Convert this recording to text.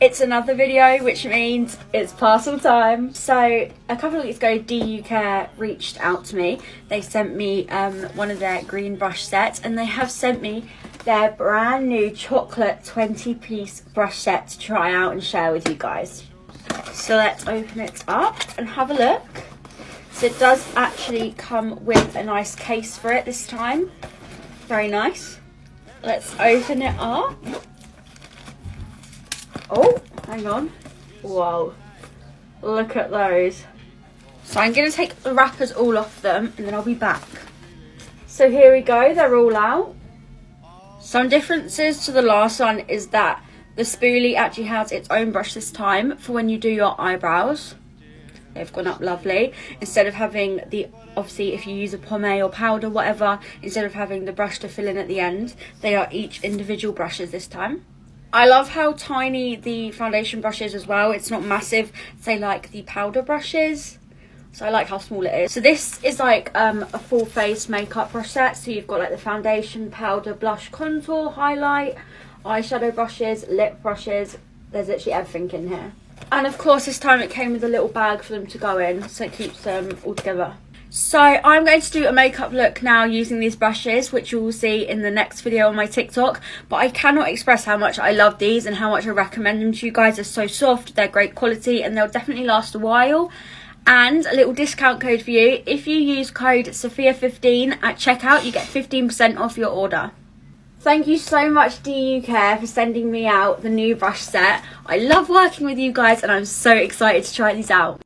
It's another video, which means it's parcel time. So a couple of weeks ago, DUcare reached out to me. They sent me one of their green brush sets, and they have sent me their brand new chocolate 20-piece brush set to try out and share with you guys. So let's open it up and have a look. So it does actually come with a nice case for it this time. Very nice. Let's open it up. Oh, hang on. Whoa. Look at those. So I'm going to take the wrappers all off them and then I'll be back. So here we go. They're all out. Some differences to the last one is that the spoolie actually has its own brush this time for when you do your eyebrows. They've gone up lovely. Instead of having the, obviously if you use a pomade or powder, whatever, instead of having the brush to fill in at the end, they are each individual brushes this time. I love how tiny the foundation brush is as well. It's not massive, say like the powder brushes. So I like how small it is. So this is like a full face makeup brush set. So you've got like the foundation, powder, blush, contour, highlight, eyeshadow brushes, lip brushes. There's literally everything in here. And of course this time it came with a little bag for them to go in, so it keeps them all together. So I'm going to do a makeup look now using these brushes, which you will see in the next video on my TikTok. But I cannot express how much I love these and how much I recommend them to you guys. They're so soft, they're great quality, and they'll definitely last a while. And a little discount code for you. If you use code Sophia15 at checkout, you get 15% off your order. Thank you so much DUcare for sending me out the new brush set. I love working with you guys and I'm so excited to try these out.